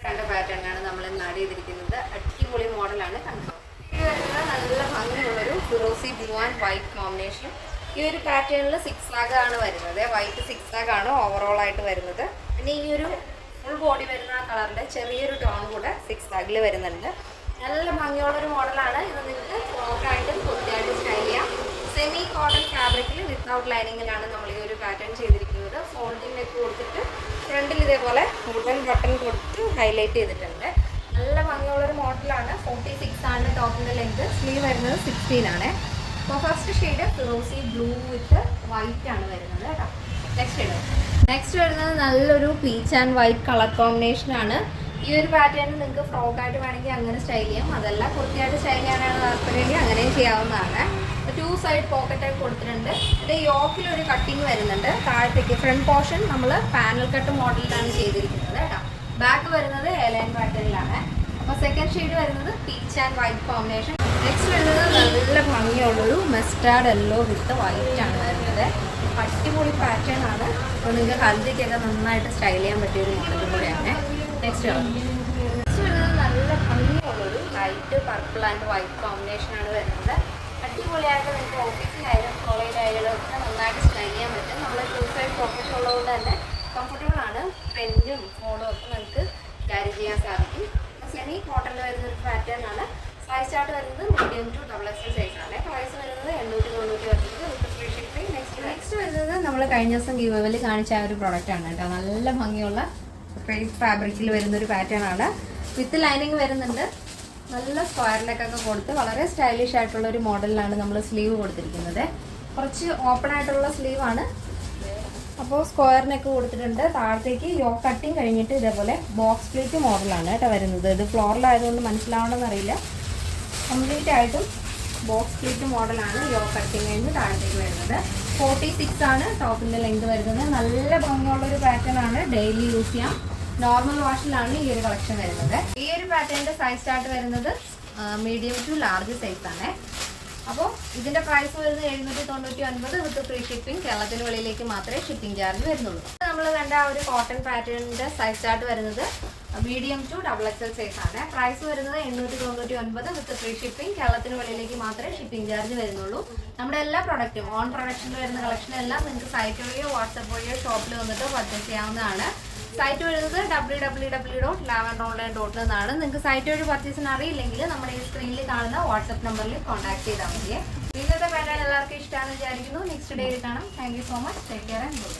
കണ്ട പാറ്റേണാണ് നമ്മൾ നാട് ചെയ്തിരിക്കുന്നത്. അടിപൊളി മോഡലാണ് കണ്ടത്. ഇത് വരുന്നത് നല്ല ഭംഗിയുള്ളൊരു ഫിറോസി ബ്ലൂ ആൻഡ് വൈറ്റ് കോമ്പിനേഷൻ. ഈ ഒരു പാറ്റേണിൽ 6 ആണ് വരുന്നത്. വൈറ്റ് 6 ആണ് ഓവറോൾ ആയിട്ട് വരുന്നത്. പിന്നെ ഈ ഒരു ഫുൾ ബോഡി വരുന്ന ആ കളറിൻ്റെ ചെറിയൊരു ടോൺ കൂടെ 6 വരുന്നുണ്ട്. നല്ല ഭംഗിയുള്ളൊരു മോഡലാണ്. ഇത് നിങ്ങൾക്ക് ഫ്രോക്കായിട്ടും കുർത്തിയായിട്ടും സ്റ്റൈൽ ചെയ്യാം. സെമി കോട്ടൺ ഫാബ്രിക്കിൽ വിത്തൗട്ട് ലൈനിങ്ങിലാണ് നമ്മൾ ഈ ഒരു പാറ്റേൺ ചെയ്തിരിക്കുന്നത്. ഫോൾഡിംഗ് നെക്ക് കൊടുത്തിട്ട് ഫ്രണ്ടിൽ ഇതേപോലെ വുഡൻ ബട്ടൺ കൊടുത്ത് ഹൈലൈറ്റ് ചെയ്തിട്ടുണ്ട്. നല്ല ഭംഗിയുള്ളൊരു മോഡലാണ്. 46 ആണ് ടോപ്പിൻ്റെ ലെങ്ത്. സ്ലീവ് വരുന്നത് 16 ആണ്. അപ്പോൾ ഫസ്റ്റ് ഷെയ്ഡ് ഫിറോസി ബ്ലൂ വിത്ത് വൈറ്റ് ആണ് വരുന്നത് കേട്ടോ. നെക്സ്റ്റ് വരുന്നത് നല്ലൊരു പീച്ച് ആൻഡ് വൈറ്റ് കളർ കോമ്പിനേഷനാണ്. ഈ ഒരു പാറ്റേൺ നിങ്ങൾക്ക് ഫ്രോക്കായിട്ട് വേണമെങ്കിൽ അങ്ങനെ സ്റ്റൈൽ ചെയ്യാം. അതല്ല കുർത്തിയായിട്ട് സ്റ്റൈൽ ചെയ്യാനാണ് താല്പര്യമെങ്കിൽ അങ്ങനെയും ചെയ്യാവുന്നതാണ്. 2 സൈഡ് പോക്കറ്റായി കൊടുത്തിട്ടുണ്ട്. ഇതിൻ്റെ യോക്കിലൊരു കട്ടിങ് വരുന്നുണ്ട്. താഴത്തേക്ക് ഫ്രണ്ട് പോർഷൻ നമ്മൾ പാനൽ കട്ട് മോഡലിലാണ് ചെയ്തിരിക്കുന്നത് കേട്ടോ. ബാക്ക് വരുന്നത് എലൈൻ പാറ്റേണിലാണ്. അപ്പോൾ സെക്കൻഡ് ഷെയ്ഡ് വരുന്നത് peach and white combination. Next വരുന്നത് നല്ല ഭംഗിയുള്ളൊരു മസ്റ്റാർഡ് യെല്ലോ വിത്ത് വൈറ്റ് ആണ് വരുന്നത്. അടിപൊളി പാറ്റേൺ ആണ്. അപ്പോൾ നിങ്ങൾക്ക് ഹൽദിക്കൊക്കെ നന്നായിട്ട് സ്റ്റൈൽ ചെയ്യാൻ പറ്റിയൊരു മോഡലും കൂടെയാണ്. നെക്സ്റ്റ് വരുന്നത് നല്ല ഭംഗിയുള്ളൊരു ലൈറ്റ് പർപ്പിൾ ആൻഡ് വൈറ്റ് കോമ്പിനേഷനാണ് വരുന്നത്. അടിപൊളിയായിട്ട് നിങ്ങൾക്ക് ഓഫീസിലായാലും കോളേജിലായാലും ഒക്കെ നന്നായിട്ട് സ്റ്റൈൽ ചെയ്യാൻ പറ്റും. നമ്മൾ 2 സൈഡ് പോക്കറ്റ് ഉള്ളതുകൊണ്ട് തന്നെ കംഫർട്ടബിൾ ആണ്. പെന്നും ഫോണും ഒക്കെ നിങ്ങൾക്ക് ക്യാരി ചെയ്യാൻ സാധിക്കും. സെമി കോട്ടണിൽ വരുന്നൊരു പാറ്റേൺ ആണ്. സൈസ് ചാർട്ട് വരുന്നത് മീഡിയം ടു XXL സൈസാണ്. പ്രൈസ് വരുന്നത് 899 ഫ്രീ ഷിപ്പിംഗ്. നെക്സ്റ്റ് വരുന്നത് നമ്മൾ കഴിഞ്ഞ ദിവസം ഗിവ്അവേയിൽ കാണിച്ച ആ ഒരു പ്രോഡക്റ്റ് ആണ് കേട്ടോ. നല്ല ഭംഗിയുള്ള ക്രേപ്പ് ഫാബ്രിക്കിൽ വരുന്നൊരു പാറ്റേൺ ആണ്. വിത്ത് ലൈനിങ് വരുന്നുണ്ട്. നല്ല സ്ക്വയർ നെക്കൊക്കെ കൊടുത്ത് വളരെ സ്റ്റൈലിഷ് ആയിട്ടുള്ള ഒരു മോഡലിലാണ് നമ്മൾ സ്ലീവ് കൊടുത്തിരിക്കുന്നത്. കുറച്ച് ഓപ്പൺ ആയിട്ടുള്ള സ്ലീവാണ്. അപ്പോൾ സ്ക്വയർ നെക്ക് കൊടുത്തിട്ടുണ്ട്. താഴത്തേക്ക് യോ കട്ടിങ് കഴിഞ്ഞിട്ട് ഇതേപോലെ ബോക്സ് പ്ലേറ്റ് മോഡലാണ് കേട്ടോ വരുന്നത്. ഇത് ഫ്ലോറിലായതുകൊണ്ട് മനസ്സിലാവണമെന്നറിയില്ല. കംപ്ലീറ്റ് ആയിട്ടും ബോക്സ് പ്ലേറ്റ് മോഡലാണ്. യോ കട്ടിങ് കഴിഞ്ഞ് താഴത്തേക്ക് വരുന്നത്. 46 ആണ് ടോപ്പിൻ്റെ ലെങ്ത് വരുന്നത്. നല്ല ഭംഗിയുള്ളൊരു പാറ്റേൺ ആണ്. ഡെയിലി യൂസ് ചെയ്യാം. നോർമൽ വാഷിലാണ് ഈ ഒരു കളക്ഷൻ വരുന്നത്. ഈ ഒരു പാറ്റേണിൻ്റെ സൈസ് ചാർട്ട് വരുന്നത് മീഡിയം ടു ലാർജ് സൈസാണ്. അപ്പോൾ ഇതിൻ്റെ പ്രൈസ് വരുന്നത് 799 വിത്ത് ഫ്രീ ഷിപ്പിംഗ്. കേരളത്തിന് വെളിയിലേക്ക് മാത്രമേ ഷിപ്പിംഗ് ചാർജ് വരുന്നുള്ളൂ. നമ്മൾ കണ്ട ആ ഒരു കോട്ടൺ പാറ്റേണിൻ്റെ സൈസ് ചാർട്ട് വരുന്നത് മീഡിയം ടു XXL സൈസാണ്. പ്രൈസ് വരുന്നത് 899 വിത്ത് ഫ്രീ ഷിപ്പിംഗ്. കേരളത്തിന് വെളിയിലേക്ക് മാത്രമേ ഷിപ്പിംഗ് ചാർജ് വരുന്നുള്ളൂ. നമ്മുടെ എല്ലാ പ്രൊഡക്റ്റും ഓൺ പ്രൊഡക്ഷനിൽ വരുന്ന കളക്ഷൻ എല്ലാം നിങ്ങൾക്ക് സൈറ്റ് വഴിയോ വാട്സപ്പ് വഴിയോ ഷോപ്പിൽ വന്നിട്ട് പർച്ചേസ് ചെയ്യാവുന്നതാണ്. സൈറ്റ് വരുന്നത് www.lavendronline.in എന്നാണ്. നിങ്ങൾക്ക് സൈറ്റ് വഴി പർച്ചേസിന് അറിയില്ലെങ്കിൽ നമ്മുടെ ഈ സ്ക്രീനിൽ കാണുന്ന വാട്സപ്പ് നമ്പറിൽ കോൺടാക്ട് ചെയ്താൽ മതിയെ. ഇന്നത്തെ പാറ്റേൺ എല്ലാവർക്കും ഇഷ്ടമാണെന്ന് വിചാരിക്കുന്നു. നെക്സ്റ്റ് ഡേയിൽ കാണാം. Thank you so much. Take care and good.